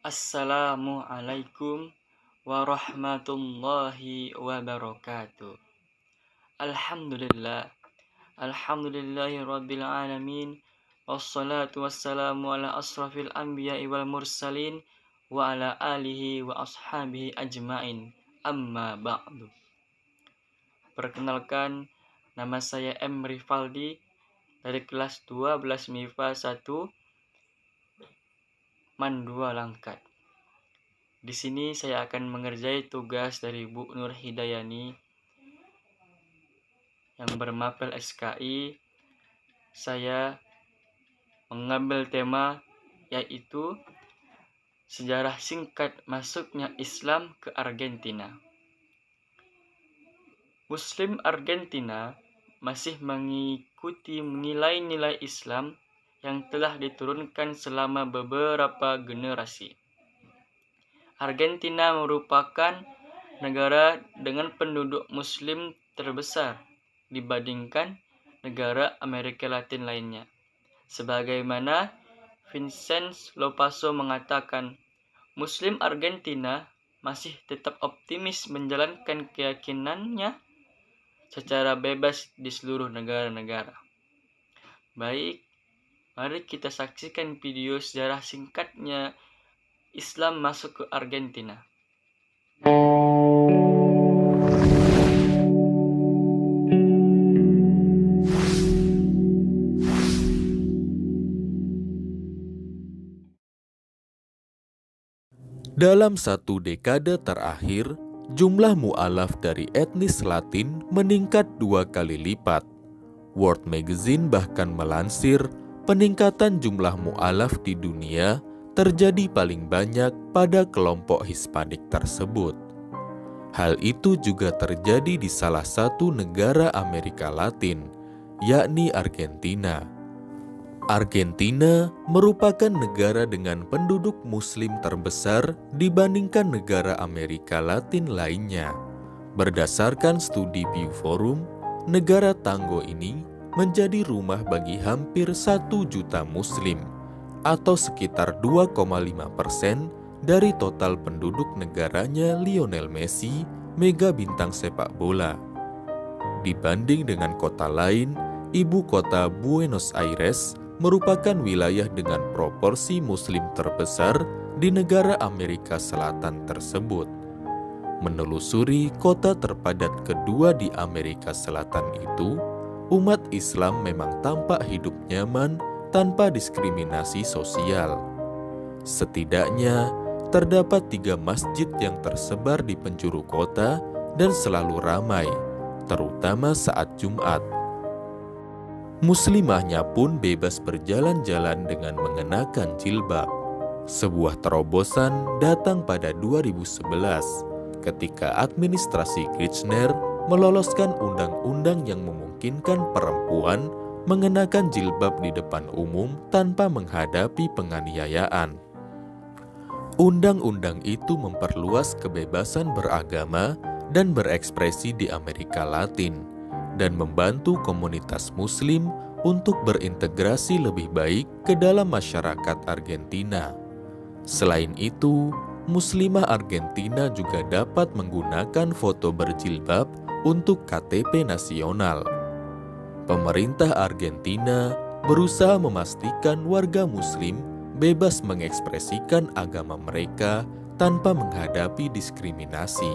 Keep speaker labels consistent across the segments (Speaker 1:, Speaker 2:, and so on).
Speaker 1: Assalamualaikum warahmatullahi wabarakatuh. Alhamdulillah. Alhamdulillahi rabbil alamin. Wassalatu wassalamu ala asrafil anbiya'i wal mursalin wa ala alihi wa ashabihi ajmain. Amma ba'du. Perkenalkan, nama saya M. Rivaldi dari kelas 12 MIPA 1 Man 2 Langkat. Di sini saya akan mengerjai tugas dari Bu Nur Hidayani yang bermapel SKI. Saya mengambil tema yaitu sejarah singkat masuknya Islam ke Argentina. Muslim Argentina masih mengikuti nilai-nilai Islam yang telah diturunkan selama beberapa generasi. Argentina merupakan negara dengan penduduk Muslim terbesar dibandingkan negara Amerika Latin lainnya. Sebagaimana Vincent Lopaso mengatakan, Muslim Argentina masih tetap optimis menjalankan keyakinannya secara bebas di seluruh negara-negara. Baik, mari kita saksikan video sejarah singkatnya Islam masuk ke Argentina.
Speaker 2: Dalam satu dekade terakhir, jumlah mu'alaf dari etnis Latin meningkat 2 kali lipat. World Magazine bahkan melansir peningkatan jumlah mu'alaf di dunia terjadi paling banyak pada kelompok Hispanik tersebut. Hal itu juga terjadi di salah satu negara Amerika Latin, yakni Argentina. Argentina merupakan negara dengan penduduk Muslim terbesar dibandingkan negara Amerika Latin lainnya. Berdasarkan studi Pew Forum, negara tangguh ini menjadi rumah bagi hampir 1 juta Muslim, atau sekitar 2,5% dari total penduduk negaranya Lionel Messi, mega bintang sepak bola. Dibanding dengan kota lain, ibu kota Buenos Aires merupakan wilayah dengan proporsi Muslim terbesar di negara Amerika Selatan tersebut. Menelusuri kota terpadat kedua di Amerika Selatan itu, umat Islam memang tampak hidup nyaman tanpa diskriminasi sosial. Setidaknya, terdapat 3 masjid yang tersebar di penjuru kota dan selalu ramai, terutama saat Jumat. Muslimahnya pun bebas berjalan-jalan dengan mengenakan jilbab. Sebuah terobosan datang pada 2011 ketika administrasi Kirchner meloloskan undang-undang yang memungkinkan perempuan mengenakan jilbab di depan umum tanpa menghadapi penganiayaan. Undang-undang itu memperluas kebebasan beragama dan berekspresi di Amerika Latin dan membantu komunitas Muslim untuk berintegrasi lebih baik ke dalam masyarakat Argentina. Selain itu, Muslimah Argentina juga dapat menggunakan foto berjilbab untuk KTP nasional. Pemerintah Argentina berusaha memastikan warga Muslim bebas mengekspresikan agama mereka tanpa menghadapi diskriminasi.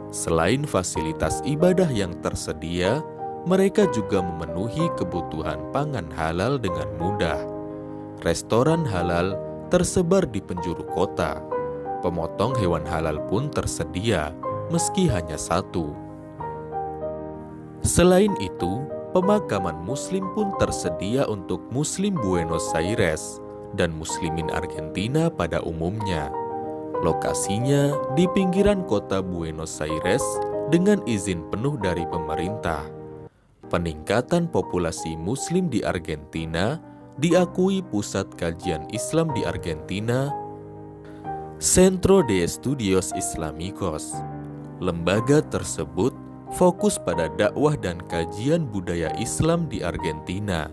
Speaker 2: Selain fasilitas ibadah yang tersedia, mereka juga memenuhi kebutuhan pangan halal dengan mudah. Restoran halal tersebar di penjuru kota. Pemotong hewan halal pun tersedia, meski hanya 1. Selain itu, pemakaman Muslim pun tersedia untuk Muslim Buenos Aires dan Muslimin Argentina pada umumnya. Lokasinya di pinggiran kota Buenos Aires dengan izin penuh dari pemerintah. Peningkatan populasi Muslim di Argentina diakui Pusat Kajian Islam di Argentina, Centro de Estudios Islámicos. Lembaga tersebut fokus pada dakwah dan kajian budaya Islam di Argentina.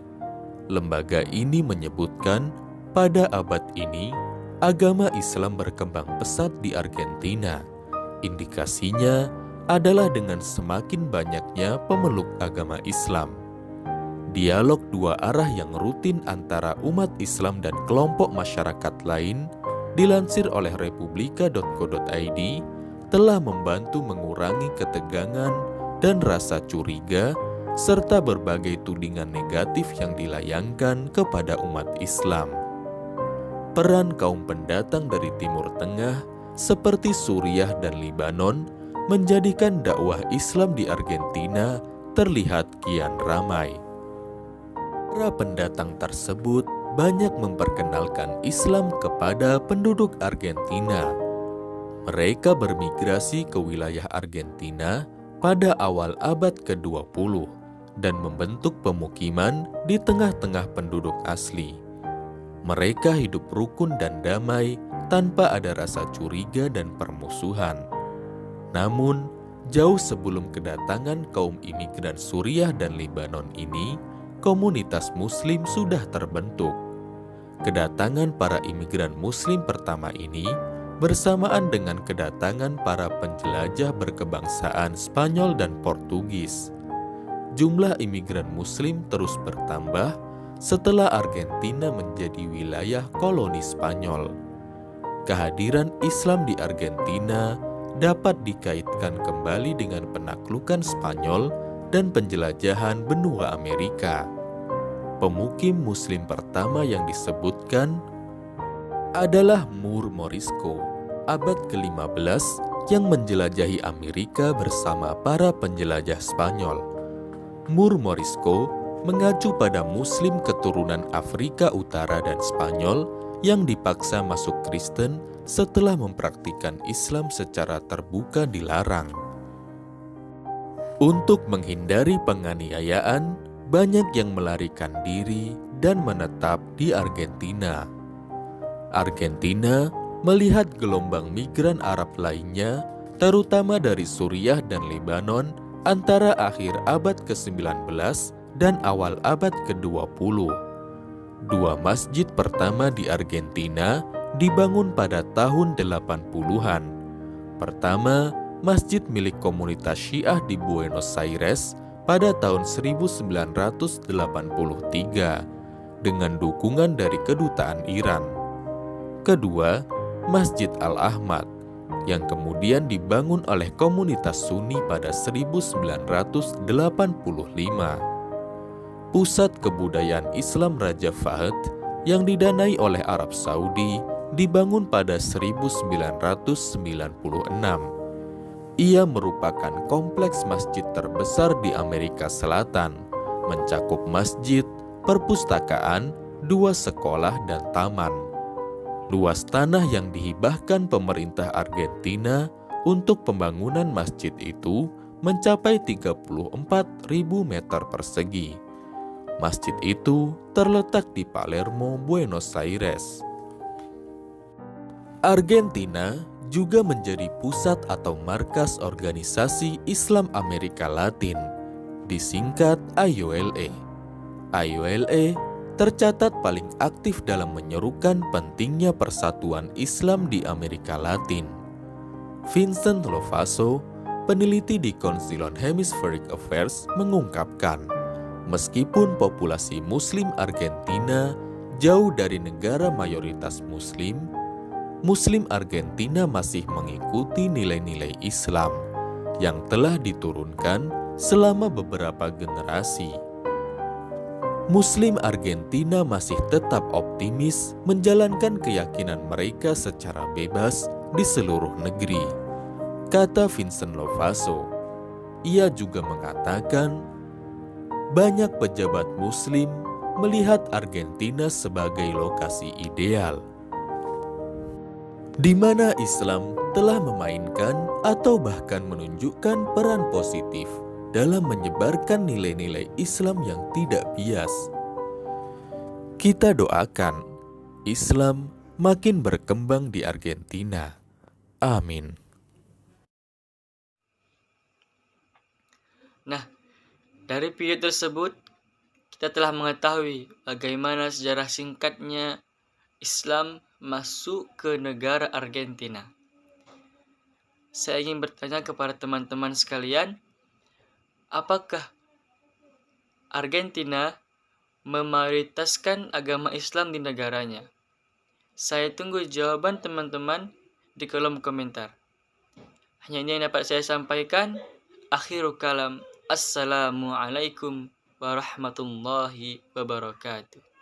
Speaker 2: Lembaga ini menyebutkan pada abad ini agama Islam berkembang pesat di Argentina. Indikasinya adalah dengan semakin banyaknya pemeluk agama Islam. Dialog dua arah yang rutin antara umat Islam dan kelompok masyarakat lain, dilansir oleh republika.co.id, telah membantu mengurangi ketegangan dan rasa curiga serta berbagai tudingan negatif yang dilayangkan kepada umat Islam. Peran kaum pendatang dari Timur Tengah seperti Suriah dan Libanon menjadikan dakwah Islam di Argentina terlihat kian ramai. Para pendatang tersebut banyak memperkenalkan Islam kepada penduduk Argentina. Mereka bermigrasi ke wilayah Argentina pada awal abad ke-20 dan membentuk pemukiman di tengah-tengah penduduk asli. Mereka hidup rukun dan damai tanpa ada rasa curiga dan permusuhan. Namun, jauh sebelum kedatangan kaum imigran Suriah dan Libanon ini, komunitas Muslim sudah terbentuk. Kedatangan para imigran Muslim pertama ini bersamaan dengan kedatangan para penjelajah berkebangsaan Spanyol dan Portugis. Jumlah imigran Muslim terus bertambah setelah Argentina menjadi wilayah koloni Spanyol. Kehadiran Islam di Argentina dapat dikaitkan kembali dengan penaklukan Spanyol dan penjelajahan benua Amerika. Pemukim Muslim pertama yang disebutkan adalah Moor Morisco, abad ke-15 yang menjelajahi Amerika bersama para penjelajah Spanyol. Moor Morisco mengacu pada Muslim keturunan Afrika Utara dan Spanyol yang dipaksa masuk Kristen setelah mempraktikkan Islam secara terbuka dilarang. Untuk menghindari penganiayaan, banyak yang melarikan diri dan menetap di Argentina. Argentina melihat gelombang migran Arab lainnya, terutama dari Suriah dan Lebanon antara akhir abad ke-19 dan awal abad ke-20. Dua masjid pertama di Argentina dibangun pada tahun 80-an. Pertama, masjid milik komunitas Syiah di Buenos Aires pada tahun 1983 dengan dukungan dari kedutaan Iran. Kedua, Masjid Al-Ahmad yang kemudian dibangun oleh komunitas Sunni pada 1985. Pusat kebudayaan Islam Raja Fahd yang didanai oleh Arab Saudi dibangun pada 1996. Ia merupakan kompleks masjid terbesar di Amerika Selatan, mencakup masjid, perpustakaan, 2 sekolah, dan taman. Luas tanah yang dihibahkan pemerintah Argentina untuk pembangunan masjid itu mencapai 34.000 meter persegi. Masjid itu terletak di Palermo, Buenos Aires. Argentina juga menjadi pusat atau markas organisasi Islam Amerika Latin, disingkat IOLA. IOLA tercatat paling aktif dalam menyerukan pentingnya persatuan Islam di Amerika Latin. Vincent Lovaso, peneliti di Council on Hemispheric Affairs, mengungkapkan, meskipun populasi Muslim Argentina jauh dari negara mayoritas Muslim, Muslim Argentina masih mengikuti nilai-nilai Islam yang telah diturunkan selama beberapa generasi. Muslim Argentina masih tetap optimis menjalankan keyakinan mereka secara bebas di seluruh negeri, kata Vincent Lovaso. Ia juga mengatakan, banyak pejabat Muslim melihat Argentina sebagai lokasi ideal, di mana Islam telah memainkan atau bahkan menunjukkan peran positif dalam menyebarkan nilai-nilai Islam yang tidak bias. Kita doakan Islam makin berkembang di Argentina. Amin.
Speaker 1: Nah, dari video tersebut kita telah mengetahui bagaimana sejarah singkatnya Islam masuk ke negara Argentina. Saya ingin bertanya kepada teman-teman sekalian, apakah Argentina memayoritaskan agama Islam di negaranya? Saya tunggu jawaban teman-teman di kolom komentar. Hanya ini yang dapat saya sampaikan. Akhirul kalam. Assalamualaikum warahmatullahi wabarakatuh.